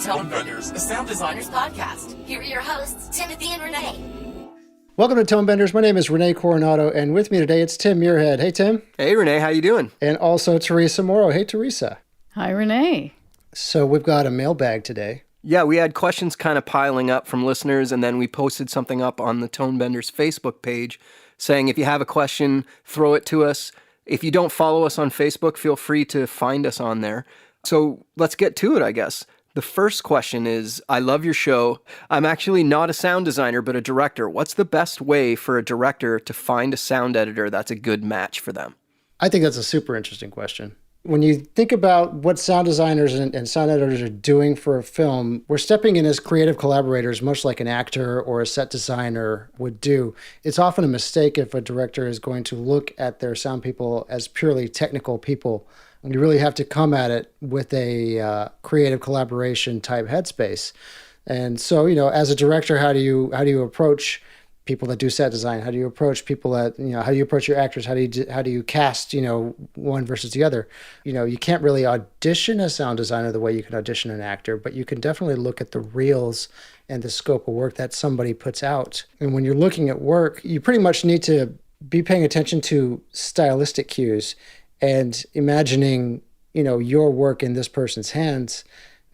Tonebenders, a sound designers podcast. Here are your hosts, Timothy and Renee. Welcome to Tonebenders. My name is Renee Coronado, and with me today it's Tim Muirhead. Hey, Tim. Hey, Renee. How you doing? And also Teresa Morrow. Hey, Teresa. Hi, Renee. So we've got a mailbag today. Yeah, we had questions kind of piling up from listeners, and then we posted something up on the Tonebenders Facebook page saying if you have a question, throw it to us. If you don't follow us on Facebook, feel free to find us on there. So let's get to it, I guess. The first question is, I love your show. I'm actually not a sound designer, but a director. What's the best way for a director to find a sound editor that's a good match for them? I think that's a super interesting question. When you think about what sound designers and sound editors are doing for a film, we're stepping in as creative collaborators, much like an actor or a set designer would do. It's often a mistake if a director is going to look at their sound people as purely technical people. You really have to come at it with a creative collaboration type headspace. And so, as a director, how do you approach people that do set design? How do you approach people that, how do you approach your actors? How do you cast, one versus the other? You can't really audition a sound designer the way you can audition an actor, but you can definitely look at the reels and the scope of work that somebody puts out. And when you're looking at work, you pretty much need to be paying attention to stylistic cues and imagining, your work in this person's hands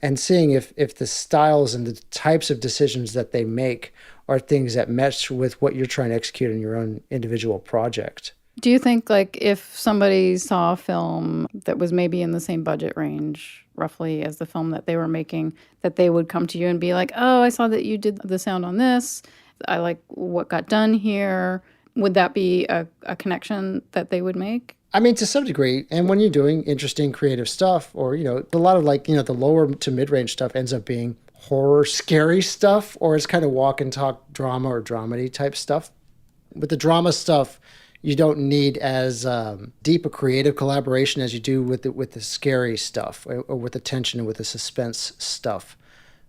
and seeing if the styles and the types of decisions that they make are things that mesh with what you're trying to execute in your own individual project. Do you think, if somebody saw a film that was maybe in the same budget range, roughly, as the film that they were making, that they would come to you and be like, oh, I saw that you did the sound on this. I like what got done here. Would that be a connection that they would make? I mean, to some degree, and when you're doing interesting creative stuff, or, a lot of the lower to mid-range stuff ends up being horror, scary stuff, or it's kind of walk and talk drama or dramedy type stuff. With the drama stuff, you don't need as deep a creative collaboration as you do with the scary stuff, or with the tension and with the suspense stuff.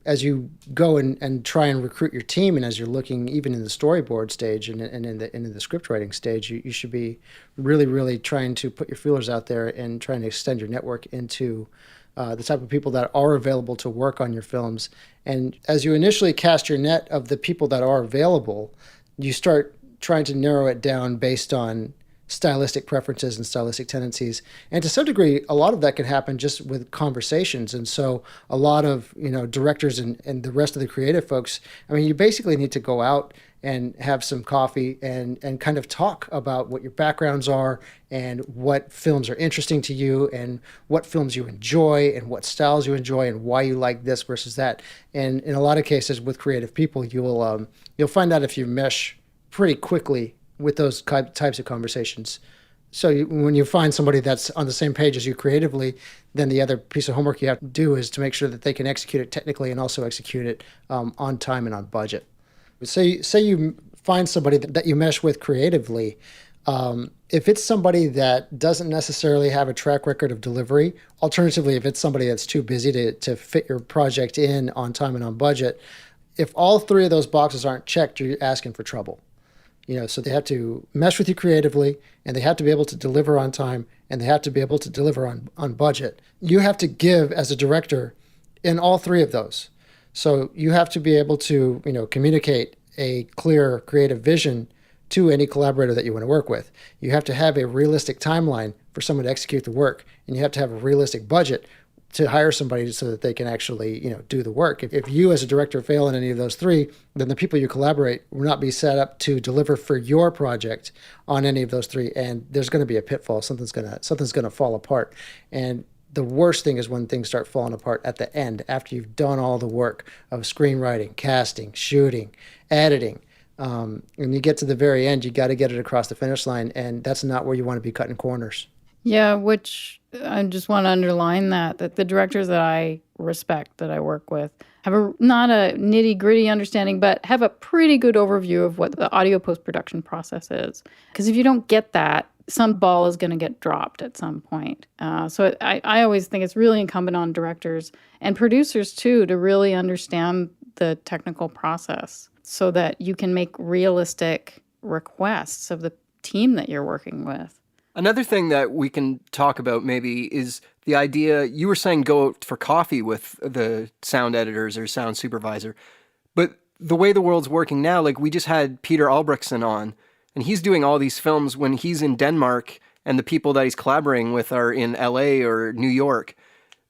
As you go and try and recruit your team, and as you're looking even in the storyboard stage and in the script writing stage, you should be really, really trying to put your feelers out there and trying to extend your network into the type of people that are available to work on your films. And as you initially cast your net of the people that are available, you start trying to narrow it down based on stylistic preferences and stylistic tendencies. And to some degree, a lot of that can happen just with conversations. And so a lot of, directors and the rest of the creative folks, you basically need to go out and have some coffee and kind of talk about what your backgrounds are and what films are interesting to you and what films you enjoy and what styles you enjoy and why you like this versus that. And in a lot of cases with creative people, you'll find out if you mesh pretty quickly with those types of conversations. So when you find somebody that's on the same page as you creatively, then the other piece of homework you have to do is to make sure that they can execute it technically and also execute it on time and on budget. Say you find somebody that you mesh with creatively. If it's somebody that doesn't necessarily have a track record of delivery, alternatively, if it's somebody that's too busy to fit your project in on time and on budget, if all three of those boxes aren't checked, you're asking for trouble. So they have to mesh with you creatively, and they have to be able to deliver on time, and they have to be able to deliver on budget. You have to give as a director in all three of those. So you have to be able to, communicate a clear creative vision to any collaborator that you want to work with. You have to have a realistic timeline for someone to execute the work, and you have to have a realistic budget to hire somebody so that they can actually, do the work. If you as a director fail in any of those three, then the people you collaborate will not be set up to deliver for your project on any of those three. And there's going to be a pitfall. Something's going to fall apart. And the worst thing is when things start falling apart at the end, after you've done all the work of screenwriting, casting, shooting, editing. And you get to the very end, you got to get it across the finish line. And that's not where you want to be cutting corners. Yeah, which I just want to underline that the directors that I respect, that I work with, have not a nitty-gritty understanding, but have a pretty good overview of what the audio post-production process is. Because if you don't get that, some ball is going to get dropped at some point. So I always think it's really incumbent on directors and producers, too, to really understand the technical process so that you can make realistic requests of the team that you're working with. Another thing that we can talk about maybe is the idea, you were saying go out for coffee with the sound editors or sound supervisor, but the way the world's working now, like we just had Peter Albrechtsen on, and he's doing all these films when he's in Denmark and the people that he's collaborating with are in LA or New York.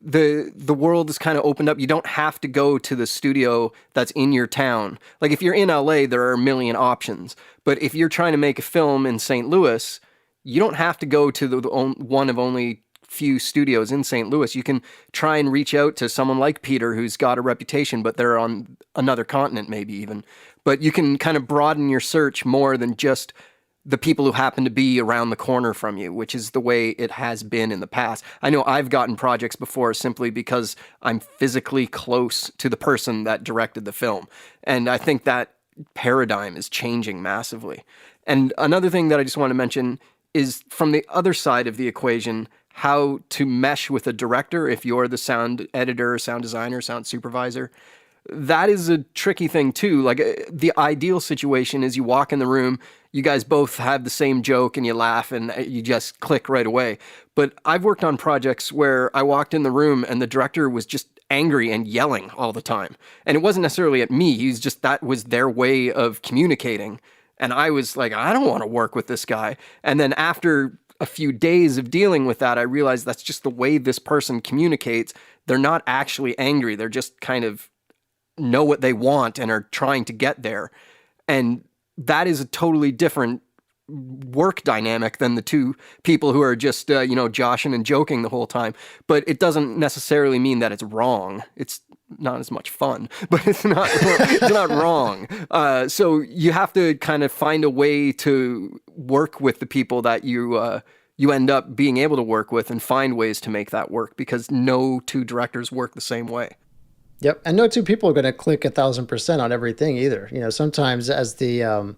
The world is kind of opened up. You don't have to go to the studio that's in your town. Like if you're in LA, there are a million options. But if you're trying to make a film in St. Louis, you don't have to go to the one of only few studios in St. Louis. You can try and reach out to someone like Peter who's got a reputation, but they're on another continent maybe even. But you can kind of broaden your search more than just the people who happen to be around the corner from you, which is the way it has been in the past. I know I've gotten projects before simply because I'm physically close to the person that directed the film. And I think that paradigm is changing massively. And another thing that I just want to mention is from the other side of the equation, how to mesh with a director if you're the sound editor, sound designer, sound supervisor. That is a tricky thing too. Like the ideal situation is you walk in the room, you guys both have the same joke and you laugh and you just click right away. But I've worked on projects where I walked in the room and the director was just angry and yelling all the time. And it wasn't necessarily at me. He's just, that was their way of communicating. And I was like, I don't want to work with this guy. And then after a few days of dealing with that, I realized that's just the way this person communicates. They're not actually angry. They're just kind of know what they want and are trying to get there. And that is a totally different work dynamic than the two people who are just, joshing and joking the whole time. But it doesn't necessarily mean that it's wrong. It's not as much fun, but it's not wrong. So you have to kind of find a way to work with the people that you end up being able to work with and find ways to make that work, because no two directors work the same way. Yep, and no two people are going to click 1,000% on everything either. Sometimes as the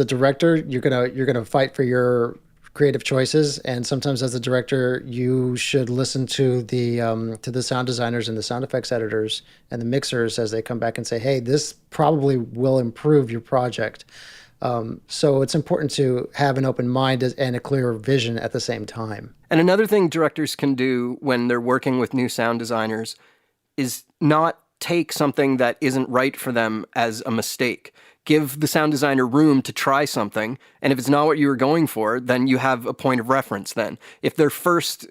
director, you're gonna fight for your creative choices, and sometimes as the director, you should listen to the sound designers and the sound effects editors and the mixers as they come back and say, "Hey, this probably will improve your project." So it's important to have an open mind and a clear vision at the same time. And another thing directors can do when they're working with new sound designers is not take something that isn't right for them as a mistake. Give the sound designer room to try something, and if it's not what you were going for, then you have a point of reference then. If their first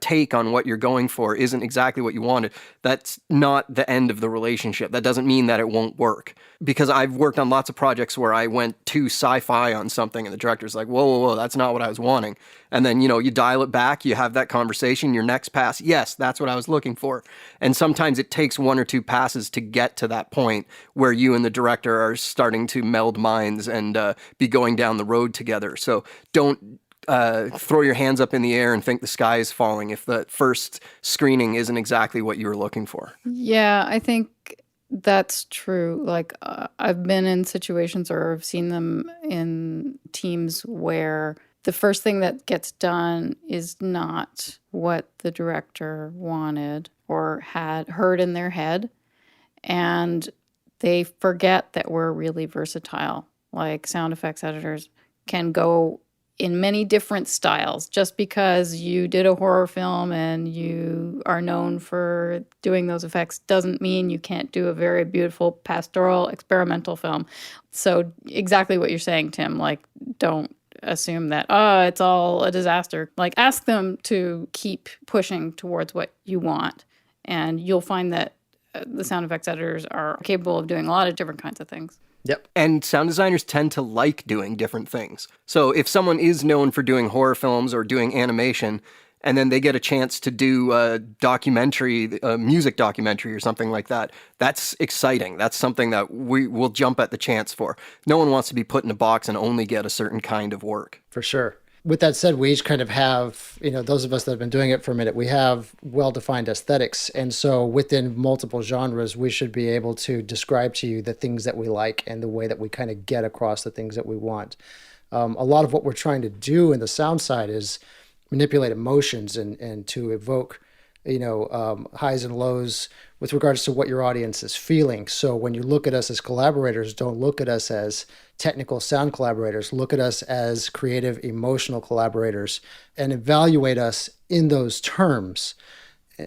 take on what you're going for isn't exactly what you wanted, that's not the end of the relationship. That doesn't mean that it won't work. Because I've worked on lots of projects where I went too sci-fi on something, and the director's like, whoa, that's not what I was wanting. And then, you dial it back, you have that conversation, your next pass, yes, that's what I was looking for. And sometimes it takes one or two passes to get to that point where you and the director are starting to meld minds and be going down the road together. So don't throw your hands up in the air and think the sky is falling if the first screening isn't exactly what you were looking for. Yeah, I think that's true. Like I've been in situations, or I've seen them in teams where the first thing that gets done is not what the director wanted or had heard in their head. And they forget that we're really versatile. Like sound effects editors can go in many different styles. Just because you did a horror film and you are known for doing those effects doesn't mean you can't do a very beautiful pastoral experimental film. So exactly what you're saying, Tim, like don't assume that, it's all a disaster. Like ask them to keep pushing towards what you want, and you'll find that the sound effects editors are capable of doing a lot of different kinds of things. Yep. And sound designers tend to like doing different things. So if someone is known for doing horror films or doing animation, and then they get a chance to do a documentary, a music documentary or something like that, that's exciting. That's something that we will jump at the chance for. No one wants to be put in a box and only get a certain kind of work. For sure. With that said, we each kind of have, those of us that have been doing it for a minute, we have well-defined aesthetics. And so within multiple genres, we should be able to describe to you the things that we like and the way that we kind of get across the things that we want. A lot of what we're trying to do in the sound side is manipulate emotions and to evoke highs and lows with regards to what your audience is feeling. So when you look at us as collaborators, don't look at us as technical sound collaborators. Look at us as creative, emotional collaborators and evaluate us in those terms.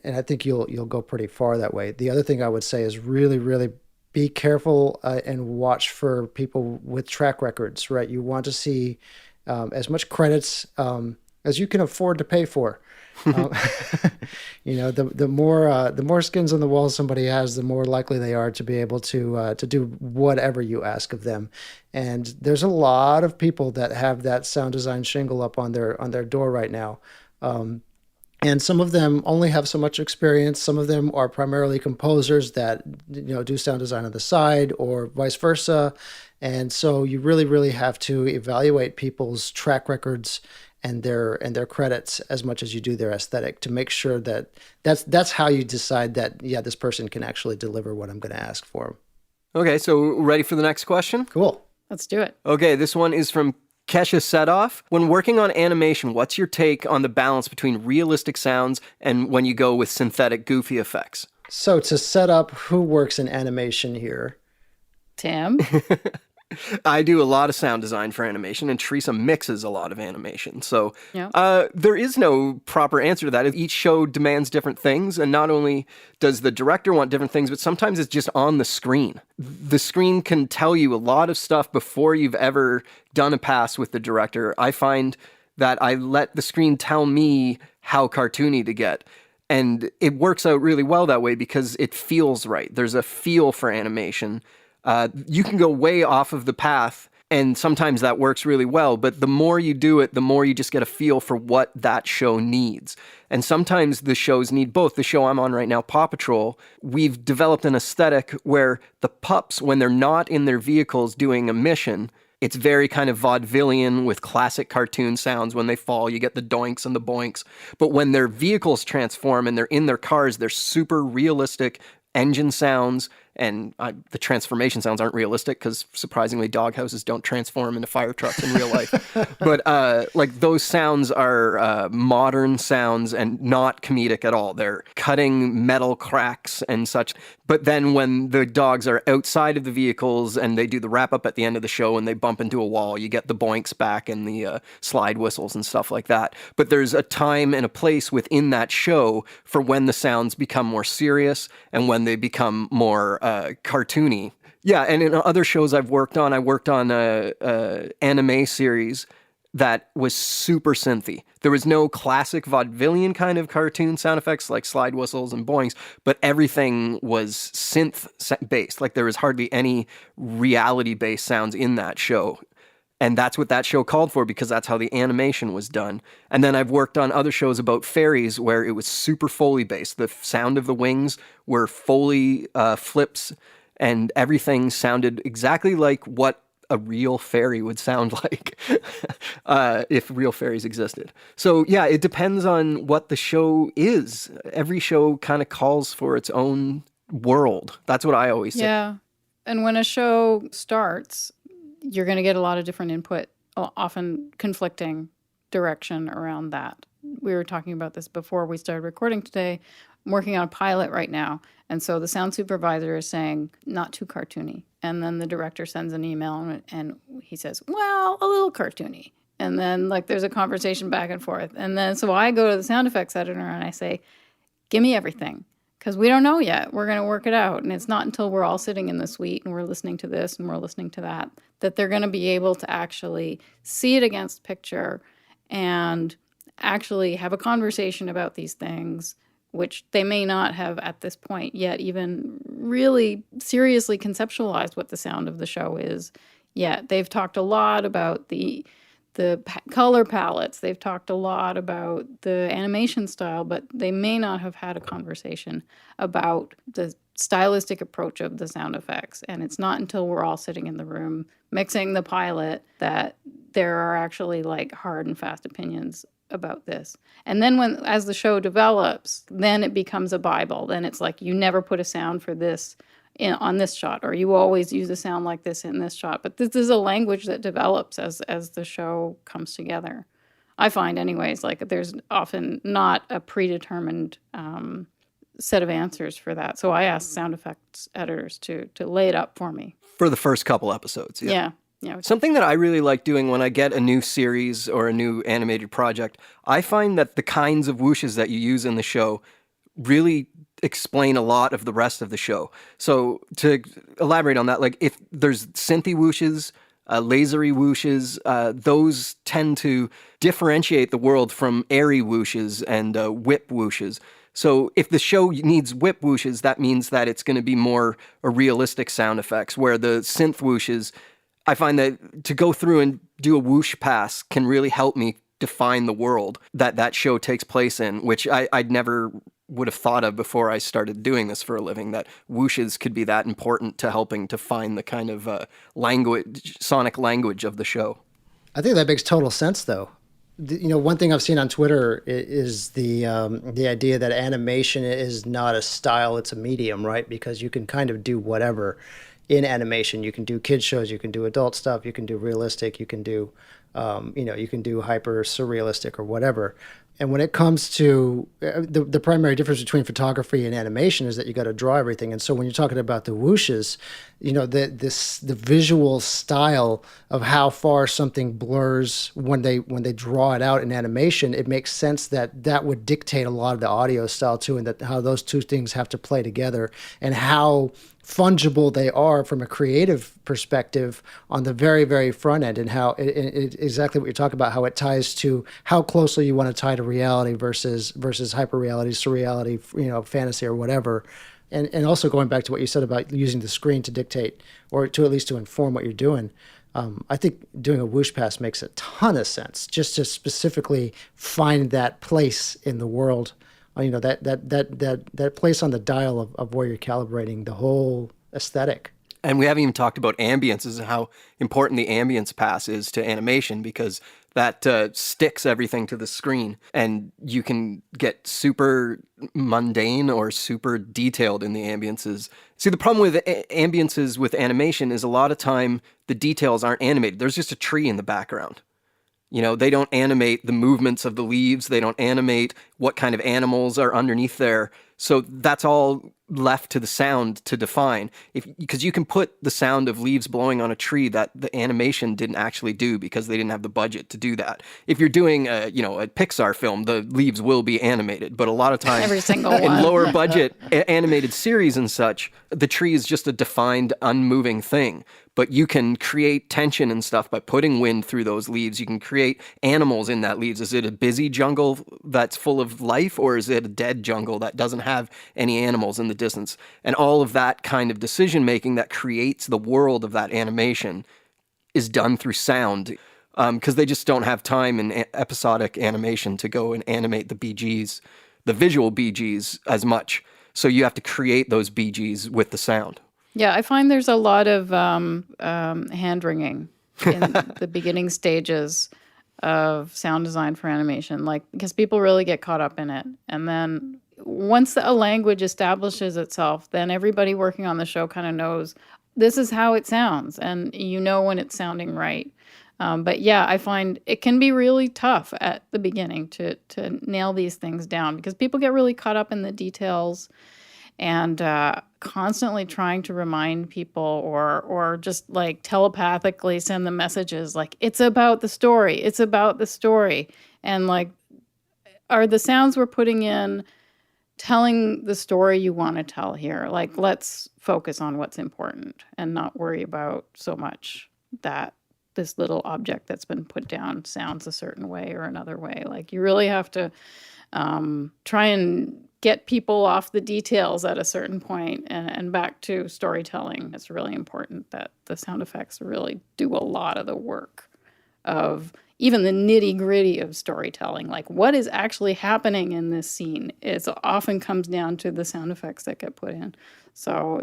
And I think you'll go pretty far that way. The other thing I would say is really, really be careful and watch for people with track records, right? You want to see as much credits as you can afford to pay for. The more skins on the wall somebody has, the more likely they are to be able to do whatever you ask of them. And there's a lot of people that have that sound design shingle up on their door right now. And some of them only have so much experience. Some of them are primarily composers that do sound design on the side, or vice versa. And so you really, really have to evaluate people's track records and their credits as much as you do their aesthetic to make sure that that's how you decide that this person can actually deliver what I'm going to ask for them. Okay, so ready for the next question? Cool. Let's do it. Okay, this one is from Kesha Setoff. When working on animation, what's your take on the balance between realistic sounds and when you go with synthetic goofy effects? So to set up who works in animation here. Tim? I do a lot of sound design for animation, and Teresa mixes a lot of animation. So Yeah. there is no proper answer to that. Each show demands different things, and not only does the director want different things, but sometimes it's just on the screen. The screen can tell you a lot of stuff before you've ever done a pass with the director. I find that I let the screen tell me how cartoony to get. And it works out really well that way because it feels right. There's a feel for animation. You can go way off of the path, and sometimes that works really well, but the more you do it, the more you just get a feel for what that show needs. And sometimes the shows need both. The show I'm on right now, Paw Patrol, we've developed an aesthetic where the pups, when they're not in their vehicles doing a mission, it's very kind of vaudevillian with classic cartoon sounds. When they fall, you get the doinks and the boinks. But when their vehicles transform and they're in their cars, they're super realistic engine sounds, and the transformation sounds aren't realistic because surprisingly doghouses don't transform into fire trucks in real life. But like those sounds are modern sounds and not comedic at all. They're cutting metal cracks and such. But then when the dogs are outside of the vehicles and they do the wrap up at the end of the show and they bump into a wall, you get the boinks back and the slide whistles and stuff like that. But there's a time and a place within that show for when the sounds become more serious and when they become more cartoony. Yeah, and in other shows I've worked on, I worked on a anime series that was super synthy. There was no classic vaudevillian kind of cartoon sound effects like slide whistles and boings, but everything was synth-based. Like there was hardly any reality-based sounds in that show. And that's what that show called for because that's how the animation was done. And then I've worked on other shows about fairies where it was super Foley-based. The sound of the wings were Foley flips, and everything sounded exactly like what a real fairy would sound like if real fairies existed. So yeah, it depends on what the show is. Every show kind of calls for its own world. That's what I always say. Yeah. And when a show starts, you're going to get a lot of different input, often conflicting direction around that. We were talking about this before we started recording today. I'm working on a pilot right now. And so the sound supervisor is saying, not too cartoony. And then the director sends an email and he says, well, a little cartoony. And then like there's a conversation back and forth. And then so I go to the sound effects editor and I say, give me everything. Because we don't know yet. We're going to work it out. And it's not until we're all sitting in the suite and we're listening to this and we're listening to that, that they're going to be able to actually see it against picture and actually have a conversation about these things, which they may not have at this point yet even really seriously conceptualized what the sound of the show is yet. They've talked a lot about the color palettes. They've talked a lot about the animation style, but they may not have had a conversation about the stylistic approach of the sound effects. And it's not until we're all sitting in the room mixing the pilot that there are actually like hard and fast opinions about this. And then as the show develops, then it becomes a Bible. Then it's like you never put a sound for this on this shot, or you always use a sound like this in this shot. But this is a language that develops as the show comes together. I find anyways, like there's often not a predetermined set of answers for that. So I ask sound effects editors to lay it up for me. For the first couple episodes, Yeah. Something that I really like doing when I get a new series or a new animated project, I find that the kinds of whooshes that you use in the show really explain a lot of the rest of the show. So to elaborate on that, like if there's synthy whooshes, lasery whooshes, those tend to differentiate the world from airy whooshes and whip whooshes. So if the show needs whip whooshes, that means that it's going to be more a realistic sound effects, where the synth whooshes, I find that to go through and do a whoosh pass can really help me define the world that show takes place in, which I'd never would have thought of before I started doing this for a living, that whooshes could be that important to helping define the kind of sonic language of the show. I think that makes total sense, though. One thing I've seen on Twitter is the idea that animation is not a style, it's a medium, right? Because you can kind of do whatever in animation. You can do kids shows, you can do adult stuff, you can do realistic, you can do, you can do hyper surrealistic or whatever. And when it comes to the primary difference between photography and animation is that you got to draw everything. And so when you're talking about the whooshes, the visual style of how far something blurs when they draw it out in animation, it makes sense that would dictate a lot of the audio style too, and that how those two things have to play together, and how fungible they are from a creative perspective on the very, very front end, and how it exactly what you're talking about, how it ties to how closely you want to tie to reality versus hyper reality, surreality, fantasy or whatever. And also going back to what you said about using the screen to dictate, or to at least to inform what you're doing. I think doing a whoosh pass makes a ton of sense, just to specifically find that place in the world, that place on the dial of where you're calibrating the whole aesthetic. And we haven't even talked about ambiences and how important the ambience pass is to animation, because that sticks everything to the screen, and you can get super mundane or super detailed in the ambiences. See, the problem with ambiences with animation is a lot of time the details aren't animated. There's just a tree in the background. They don't animate the movements of the leaves. They don't animate what kind of animals are underneath there. So that's all left to the sound to define. Because you can put the sound of leaves blowing on a tree that the animation didn't actually do, because they didn't have the budget to do that. If you're doing a Pixar film, the leaves will be animated. But a lot of times, every single one. In lower budget animated series and such, the tree is just a defined, unmoving thing. But you can create tension and stuff by putting wind through those leaves. You can create animals in that leaves. Is it a busy jungle that's full of life, or is it a dead jungle that doesn't have any animals in the distance? And all of that kind of decision making that creates the world of that animation is done through sound, because they just don't have time in episodic animation to go and animate the BGs, the visual BGs, as much. So you have to create those BGs with the sound. Yeah, I find there's a lot of hand-wringing in the beginning stages of sound design for animation, because people really get caught up in it. And then once a language establishes itself, then everybody working on the show kind of knows this is how it sounds, and when it's sounding right. But yeah, I find it can be really tough at the beginning to nail these things down, because people get really caught up in the details and constantly trying to remind people or just telepathically send them messages it's about the story. And are the sounds we're putting in telling the story you want to tell here? Let's focus on what's important and not worry about so much that this little object that's been put down sounds a certain way or another way. You really have to try and get people off the details at a certain point and back to storytelling. It's really important that the sound effects really do a lot of the work of even the nitty-gritty of storytelling. What is actually happening in this scene is often comes down to the sound effects that get put in. So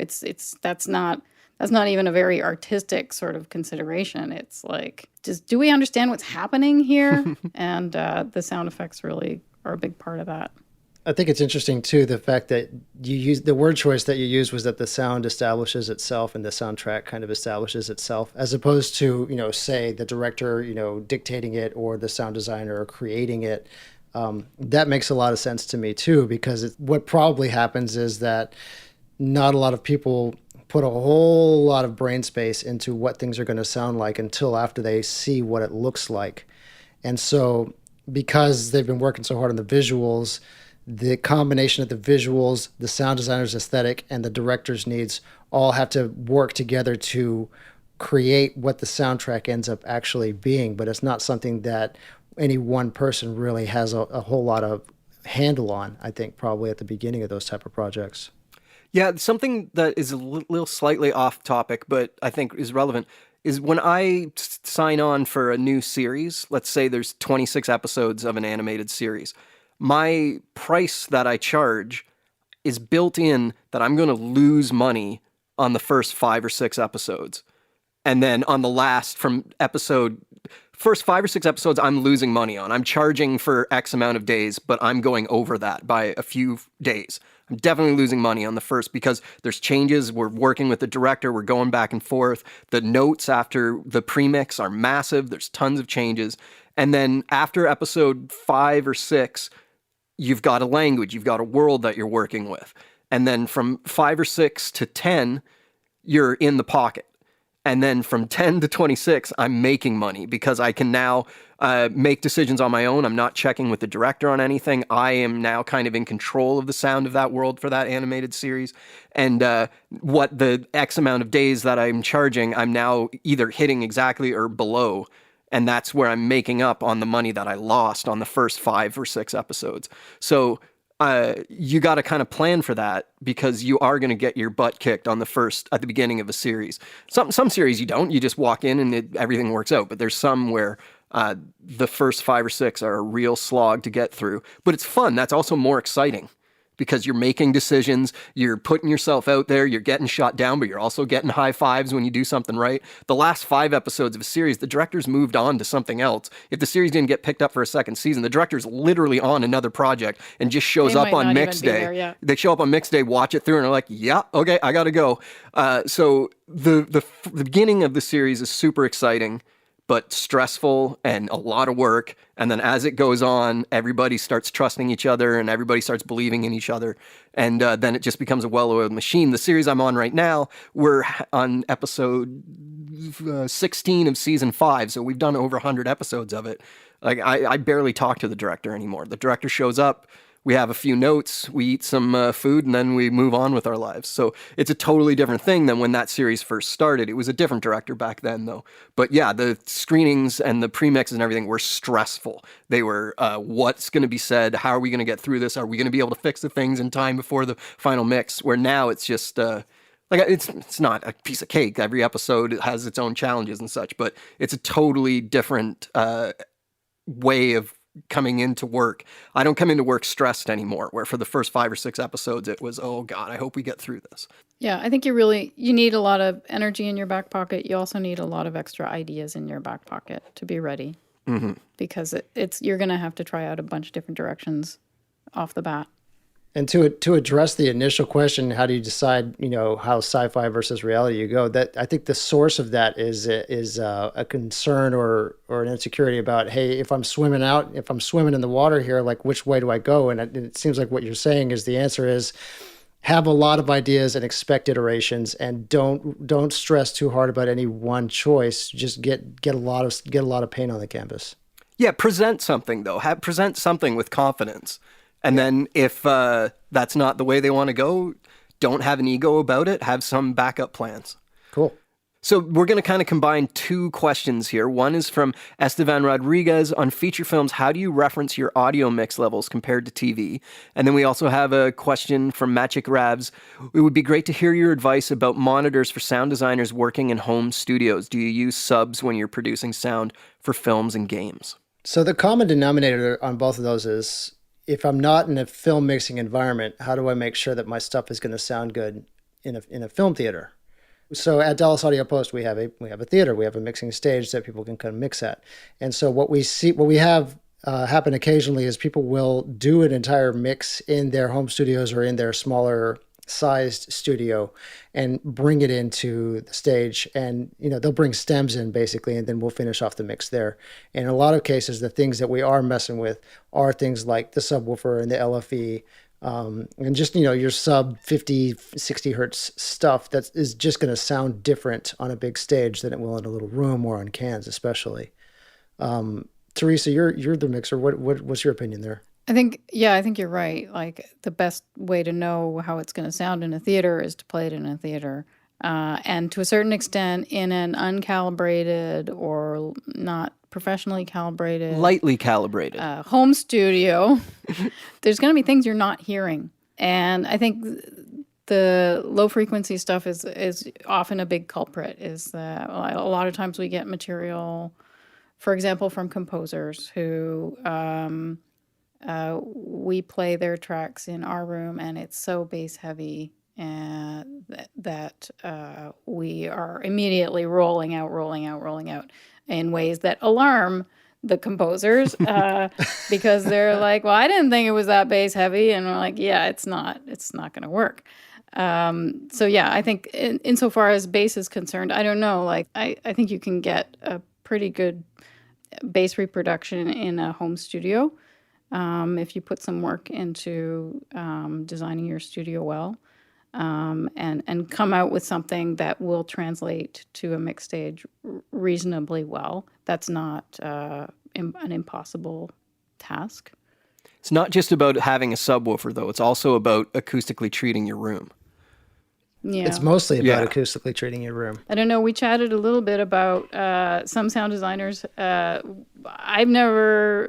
that's not even a very artistic sort of consideration. It's just, do we understand what's happening here? And the sound effects really are a big part of that. I think it's interesting too, the fact that you use the word choice that you used was that the sound establishes itself and the soundtrack kind of establishes itself, as opposed to, say the director, dictating it or the sound designer creating it. That makes a lot of sense to me too, because what probably happens is that not a lot of people put a whole lot of brain space into what things are going to sound like until after they see what it looks like. And so because they've been working so hard on the visuals, the combination of the visuals, the sound designer's aesthetic, and the director's needs all have to work together to create what the soundtrack ends up actually being. But it's not something that any one person really has a whole lot of handle on, I think, probably at the beginning of those type of projects. Yeah, something that is a little slightly off topic, but I think is relevant, is when I sign on for a new series, let's say there's 26 episodes of an animated series, my price that I charge is built in that I'm going to lose money on the first 5 or 6 episodes. And then on the first 5 or 6 episodes, I'm losing money on. I'm charging for X amount of days, but I'm going over that by a few days. I'm definitely losing money on the first because there's changes. We're working with the director. We're going back and forth. The notes after the premix are massive. There's tons of changes. And then after episode 5 or 6, you've got a language, you've got a world that you're working with. And then from 5 or 6 to 10, you're in the pocket. And then from 10 to 26, I'm making money because I can now make decisions on my own. I'm not checking with the director on anything. I am now kind of in control of the sound of that world for that animated series. And what the X amount of days that I'm charging, I'm now either hitting exactly or below. And that's where I'm making up on the money that I lost on the first 5 or 6 episodes. So you got to kind of plan for that because you are going to get your butt kicked at the beginning of a series. Some series you don't. You just walk in and everything works out. But there's some where the first 5 or 6 are a real slog to get through. But it's fun. That's also more exciting because you're making decisions, you're putting yourself out there, you're getting shot down, but you're also getting high fives when you do something right. The last 5 episodes of a series, the director's moved on to something else. If the series didn't get picked up for a second season, the director's literally on another project and just shows up on mix day. There, yeah. They show up on mix day, watch it through, and are like, yeah, okay, I gotta go. So the beginning of the series is super exciting, but stressful and a lot of work. And then as it goes on, everybody starts trusting each other and everybody starts believing in each other. And then it just becomes a well-oiled machine. The series I'm on right now, we're on episode 16 of season 5. So we've done over 100 episodes of it. Like I barely talk to the director anymore. The director shows up, we have a few notes, we eat some food, and then we move on with our lives. So it's a totally different thing than when that series first started. It was a different director back then, though. But yeah, the screenings and the premixes and everything were stressful. They were, what's going to be said? How are we going to get through this? Are we going to be able to fix the things in time before the final mix? Where now it's just... it's not a piece of cake. Every episode has its own challenges and such, but it's a totally different way of coming into work. I don't come into work stressed anymore, where for the first 5 or 6 episodes, it was, oh God, I hope we get through this. Yeah, I think you need a lot of energy in your back pocket. You also need a lot of extra ideas in your back pocket to be ready. Mm-hmm. Because you're going to have to try out a bunch of different directions off the bat. And to address the initial question, how do you decide, how sci-fi versus reality you go? That I think the source of that is a concern or an insecurity about, hey, if I'm swimming in the water here, like which way do I go? And it seems like what you're saying is the answer is have a lot of ideas and expect iterations, and don't stress too hard about any one choice. Just get a lot of paint on the canvas. Yeah, present something though. Present something with confidence. And then if that's not the way they want to go, don't have an ego about it. Have some backup plans. Cool. So we're going to kind of combine 2 questions here. One is from Estevan Rodriguez on feature films. How do you reference your audio mix levels compared to TV? And then we also have a question from Magic Ravs. It would be great to hear your advice about monitors for sound designers working in home studios. Do you use subs when you're producing sound for films and games? So the common denominator on both of those is, if I'm not in a film mixing environment, how do I make sure that my stuff is going to sound good in a film theater? So at Dallas Audio Post, we have a theater, we have a mixing stage that people can kind of mix at. And so what we have happen occasionally is people will do an entire mix in their home studios or in their smaller sized studio and bring it into the stage, and they'll bring stems in basically, and then we'll finish off the mix there. And in a lot of cases, the things that we are messing with are things like the subwoofer and the LFE, and just your sub 50 60 hertz stuff that is just going to sound different on a big stage than it will in a little room or on cans especially. Teresa, you're the mixer. What's your opinion there? I think you're right. Like, the best way to know how it's going to sound in a theater is to play it in a theater. And to a certain extent, in an uncalibrated or not professionally calibrated, Lightly calibrated. home studio, there's going to be things you're not hearing. And I think the low frequency stuff is often a big culprit. Is that a lot of times we get material, for example, from composers who we play their tracks in our room, and it's so bass heavy and that we are immediately rolling out in ways that alarm the composers because they're like, well, I didn't think it was that bass heavy. And we're like, yeah, it's not going to work. So yeah, I think insofar as bass is concerned, I don't know. Like, I think you can get a pretty good bass reproduction in a home studio if you put some work into designing your studio well, and come out with something that will translate to a mix stage reasonably well. That's not an impossible task. It's not just about having a subwoofer, though. It's also about acoustically treating your room. Yeah. It's mostly about acoustically treating your room. I don't know. We chatted a little bit about some sound designers. I've never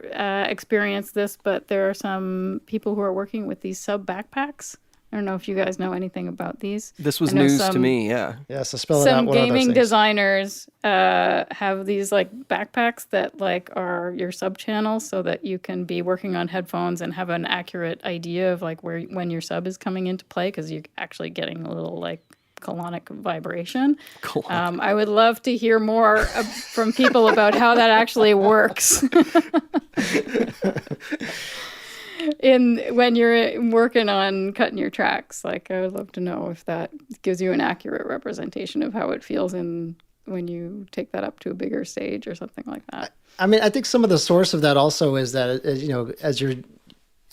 experienced this, but there are some people who are working with these sub backpacks. I don't know if you guys know anything about these. This was news to me, yeah. Yeah, so spell it out. Some What are those gaming things? designers have these like backpacks that like are your sub channels, so that you can be working on headphones and have an accurate idea of like when your sub is coming into play, because you're actually getting a little like colonic vibration. I would love to hear more from people about how that actually works. When you're working on cutting your tracks, like, I would love to know if that gives you an accurate representation of how it feels when you take that up to a bigger stage or something like that. I mean, I think some of the source of that also is that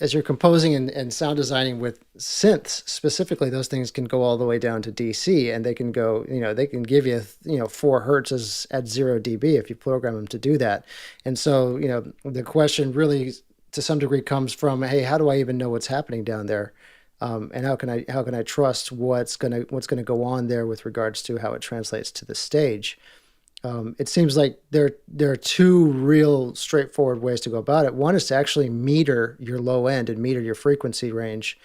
as you're composing and sound designing with synths specifically, those things can go all the way down to DC, and they can go, they can give you 4 hertz at 0 dB if you program them to do that. And so the question really, to some degree, comes from, hey, how do I even know what's happening down there, and how can I trust what's gonna go on there with regards to how it translates to the stage? It seems like there are 2 real straightforward ways to go about it. One is to actually meter your low end and meter your frequency range,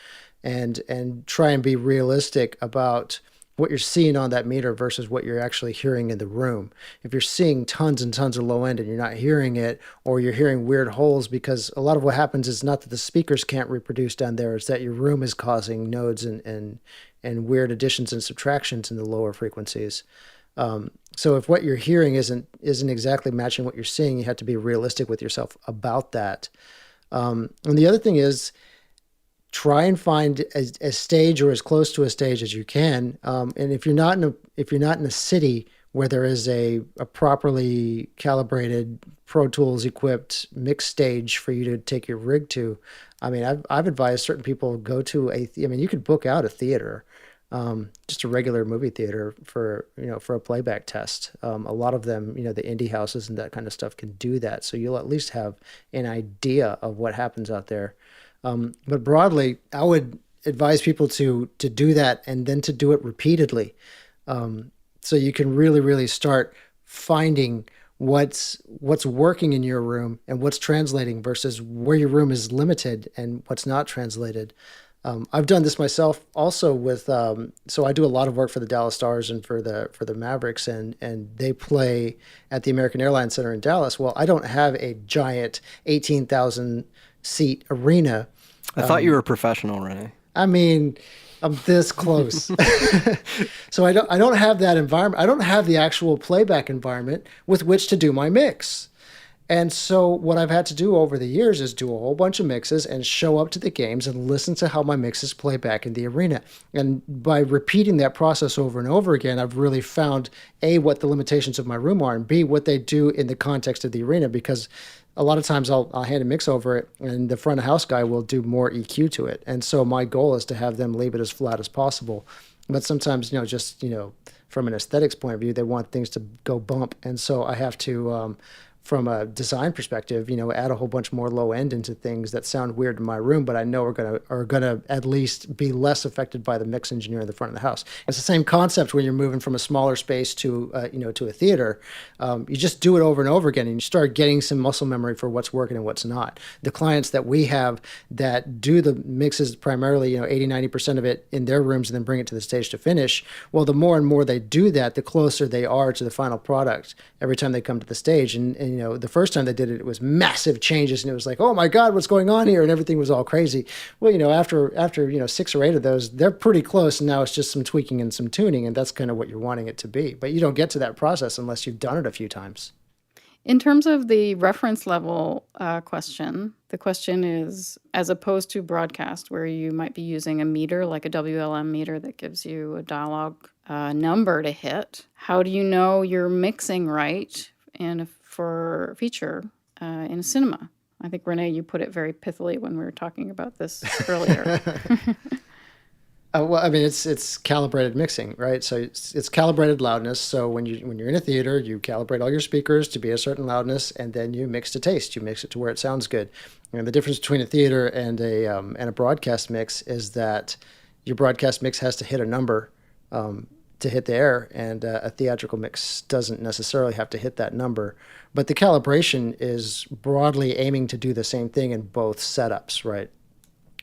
and try and be realistic about what you're seeing on that meter versus what you're actually hearing in the room. If you're seeing tons and tons of low end and you're not hearing it, or you're hearing weird holes, because a lot of what happens is not that the speakers can't reproduce down there, it's that your room is causing nodes and weird additions and subtractions in the lower frequencies. So if what you're hearing isn't exactly matching what you're seeing, you have to be realistic with yourself about that. And the other thing is, try and find a stage or as close to a stage as you can. And if you're not in a city where there is a properly calibrated Pro Tools equipped mix stage for you to take your rig to, I mean, I've advised certain people go to you could book out a theater, just a regular movie theater for a playback test. A lot of them, the indie houses and that kind of stuff can do that. So you'll at least have an idea of what happens out there. But broadly, I would advise people to do that, and then to do it repeatedly. So you can really, really start finding what's working in your room and what's translating versus where your room is limited and what's not translated. I've done this myself also with, so I do a lot of work for the Dallas Stars and for the Mavericks, and they play at the American Airlines Center in Dallas. Well, I don't have a giant 18,000 seat arena. I thought you were a professional, René. I mean, I'm this close. So I don't have that environment. I don't have the actual playback environment with which to do my mix. And so what I've had to do over the years is do a whole bunch of mixes and show up to the games and listen to how my mixes play back in the arena. And by repeating that process over and over again, I've really found A, what the limitations of my room are, and B, what they do in the context of the arena, because a lot of times I'll hand a mix over it and the front of house guy will do more EQ to it. And so my goal is to have them leave it as flat as possible. But sometimes, from an aesthetics point of view, they want things to go bump. And so I have to, from a design perspective, add a whole bunch more low end into things that sound weird in my room, but I know are gonna at least be less affected by the mix engineer in the front of the house. It's the same concept when you're moving from a smaller space to to a theater. You just do it over and over again, and you start getting some muscle memory for what's working and what's not. The clients that we have that do the mixes primarily, 80-90% of it in their rooms and then bring it to the stage to finish. Well, the more and more they do that, the closer they are to the final product every time they come to the stage. And the first time they did it, it was massive changes, and it was like, oh my God, what's going on here? And everything was all crazy. Well, after 6 or 8 of those, they're pretty close, and now it's just some tweaking and some tuning, and that's kind of what you're wanting it to be. But you don't get to that process unless you've done it a few times. In terms of the reference level question, the question is, as opposed to broadcast, where you might be using a meter, like a WLM meter that gives you a dialogue number to hit, how do you know you're mixing right for feature in a cinema? I think, René, you put it very pithily when we were talking about this earlier. Well, I mean, it's calibrated mixing, right? So it's calibrated loudness. So when you're in a theater, you calibrate all your speakers to be a certain loudness, and then you mix to taste. You mix it to where it sounds good. And the difference between a theater and a broadcast mix is that your broadcast mix has to hit a number to hit the air, and a theatrical mix doesn't necessarily have to hit that number. But the calibration is broadly aiming to do the same thing in both setups, right?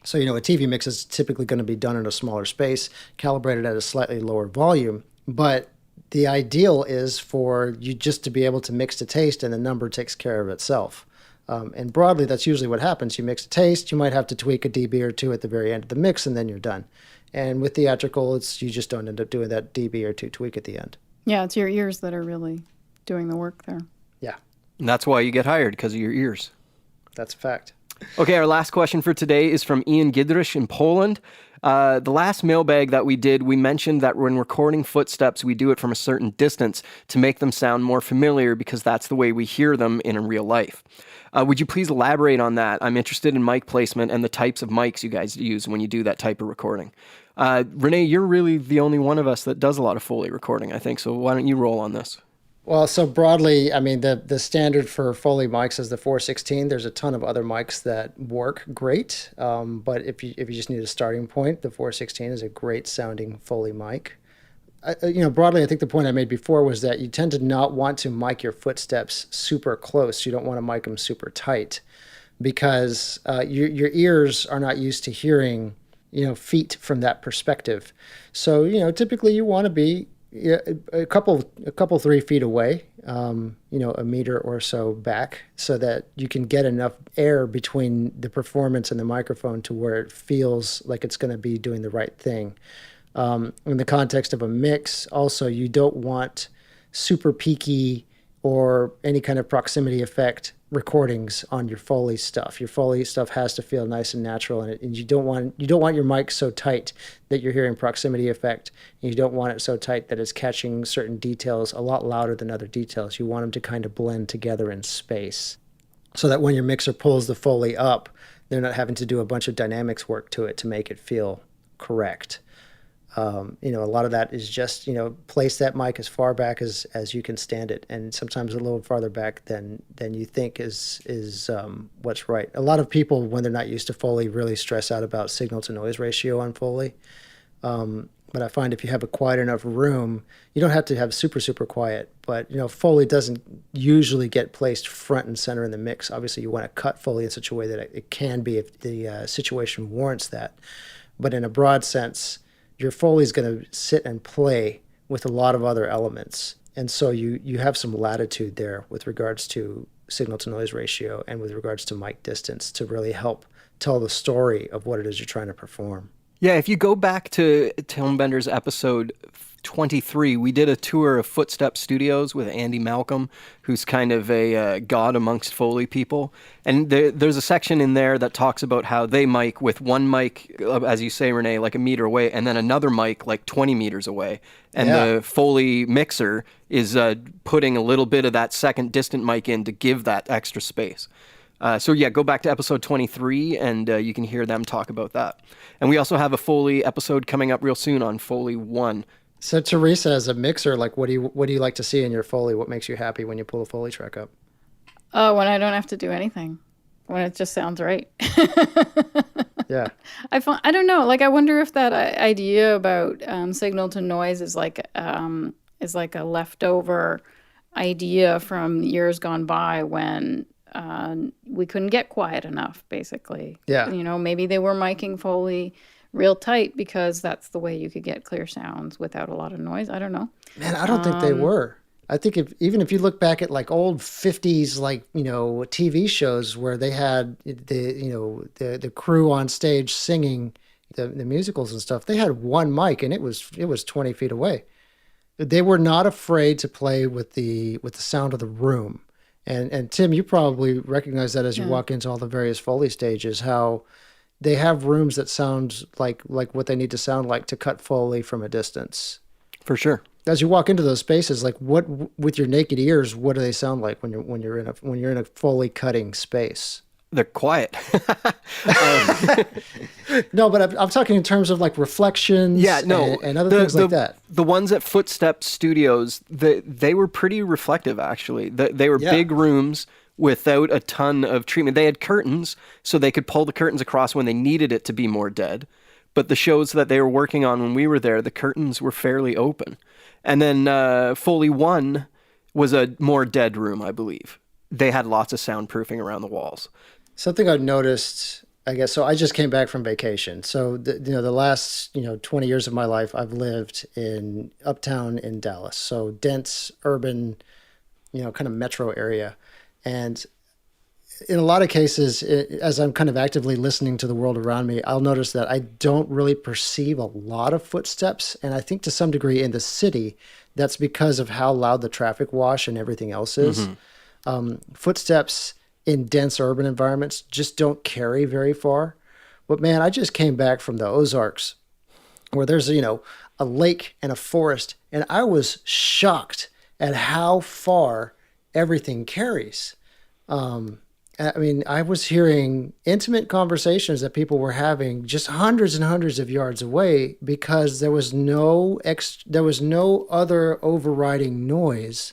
So, a TV mix is typically going to be done in a smaller space, calibrated at a slightly lower volume. But the ideal is for you just to be able to mix to taste, and the number takes care of itself. And broadly, that's usually what happens. You mix to taste, you might have to tweak a dB or two at the very end of the mix, and then you're done. And with theatrical, you just don't end up doing that dB or two tweak at the end. Yeah, it's your ears that are really doing the work there. Yeah. And that's why you get hired, because of your ears. That's a fact. Okay, our last question for today is from Ian Gidrich in Poland. The last mailbag that we did, we mentioned that when recording footsteps, we do it from a certain distance to make them sound more familiar, because that's the way we hear them in real life. Would you please elaborate on that? I'm interested in mic placement and the types of mics you guys use when you do that type of recording. René, you're really the only one of us that does a lot of Foley recording, I think, so why don't you roll on this? Well, so broadly, I mean, the standard for Foley mics is the 416. There's a ton of other mics that work great, but if you just need a starting point, the 416 is a great sounding Foley mic. Broadly, I think the point I made before was that you tend to not want to mic your footsteps super close. You don't want to mic them super tight, because your ears are not used to hearing, feet from that perspective. So, typically you want to be a couple 3 feet away, a meter or so back, so that you can get enough air between the performance and the microphone to where it feels like it's going to be doing the right thing. In the context of a mix, also, you don't want super peaky or any kind of proximity effect recordings on your Foley stuff. Your Foley stuff has to feel nice and natural, and you don't want your mic so tight that you're hearing proximity effect, and you don't want it so tight that it's catching certain details a lot louder than other details. You want them to kind of blend together in space, so that when your mixer pulls the Foley up, they're not having to do a bunch of dynamics work to it to make it feel correct. A lot of that is just, place that mic as far back as you can stand it, and sometimes a little farther back than you think is what's right. A lot of people, when they're not used to Foley, really stress out about signal to noise ratio on Foley. But I find if you have a quiet enough room, you don't have to have super, super quiet, but, Foley doesn't usually get placed front and center in the mix. Obviously, you want to cut Foley in such a way that it can be if the situation warrants that. But in a broad sense, your Foley is going to sit and play with a lot of other elements. And so you have some latitude there with regards to signal to noise ratio and with regards to mic distance to really help tell the story of what it is you're trying to perform. Yeah, if you go back to Tonebenders episode 23, we did a tour of Footstep Studios with Andy Malcolm, who's kind of a god amongst Foley people. And there's a section in there that talks about how they mic with one mic, as you say, Renee, like a meter away, and then another mic like 20 meters away. And the Foley mixer is putting a little bit of that second distant mic in to give that extra space. So yeah, go back to episode 23 and you can hear them talk about that. And we also have a Foley episode coming up real soon on Foley 1. So Teresa, as a mixer, like what do you like to see in your Foley? What makes you happy when you pull a Foley track up? When I don't have to do anything, when it just sounds right. Yeah. I don't know. Like, I wonder if that idea about signal to noise is like a leftover idea from years gone by when we couldn't get quiet enough, basically. Yeah. Maybe they were miking Foley real tight because that's the way you could get clear sounds without a lot of noise. I don't know. Man, I don't think they were. I think even if you look back at like old 50s, like, TV shows where they had the crew on stage singing the musicals and stuff, they had one mic and it was 20 feet away. They were not afraid to play with the sound of the room. And Tim, you probably recognize that as you walk into all the various Foley stages, how they have rooms that sound like what they need to sound like to cut Foley from a distance. For sure. As you walk into those spaces, like what with your naked ears, what do they sound like when you're in a Foley cutting space? They're quiet. No, but I'm talking in terms of like reflections. Yeah, no, and other things like that. The ones at Footstep Studios, they were pretty reflective actually. They were big rooms without a ton of treatment. They had curtains, so they could pull the curtains across when they needed it to be more dead. But the shows that they were working on when we were there, the curtains were fairly open. And then Foley 1 was a more dead room, I believe. They had lots of soundproofing around the walls. Something I've noticed, I guess, so I just came back from vacation. So, the last, 20 years of my life, I've lived in uptown in Dallas. So dense, urban, kind of metro area. And in a lot of cases, as I'm kind of actively listening to the world around me, I'll notice that I don't really perceive a lot of footsteps. And I think to some degree in the city, that's because of how loud the traffic wash and everything else is. Mm-hmm. Footsteps in dense urban environments just don't carry very far. But man, I just came back from the Ozarks where there's, a lake and a forest. And I was shocked at how far everything carries. I was hearing intimate conversations that people were having just hundreds and hundreds of yards away because there was no other overriding noise,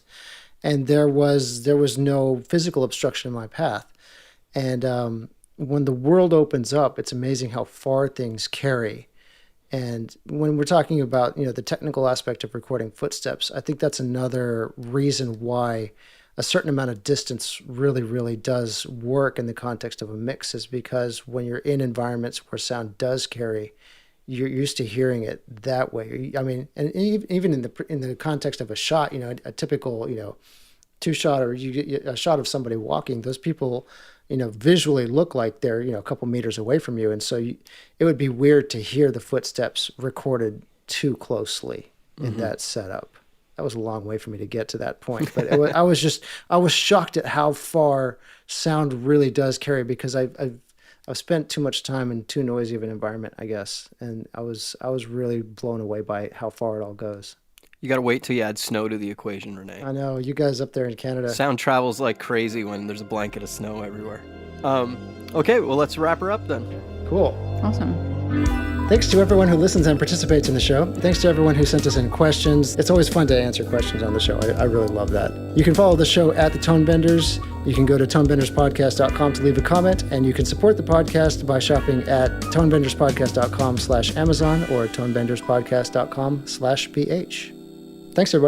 and there was no physical obstruction in my path. And when the world opens up, it's amazing how far things carry. And when we're talking about the technical aspect of recording footsteps, I think that's another reason why a certain amount of distance really, really does work in the context of a mix, is because when you're in environments where sound does carry, you're used to hearing it that way. I mean, and even in the context of a shot, a typical, two shot, or you get a shot of somebody walking, those people, visually look like they're, a couple meters away from you. And so it would be weird to hear the footsteps recorded too closely in that setup. That was a long way for me to get to that point, but I was shocked at how far sound really does carry, because I've spent too much time in too noisy of an environment, I guess, and I was really blown away by how far it all goes. You got to wait till you add snow to the equation, Renee. I know, you guys up there in Canada. Sound travels like crazy when there's a blanket of snow everywhere. Okay, well, let's wrap her up then. Cool. Awesome. Thanks to everyone who listens and participates in the show. Thanks to everyone who sent us in questions. It's always fun to answer questions on the show. I really love that. You can follow the show at the Tonebenders. You can go to tonebenderspodcast.com to leave a comment, and you can support the podcast by shopping at tonebenderspodcast.com/Amazon or tonebenderspodcast.com/PH. Thanks, everybody.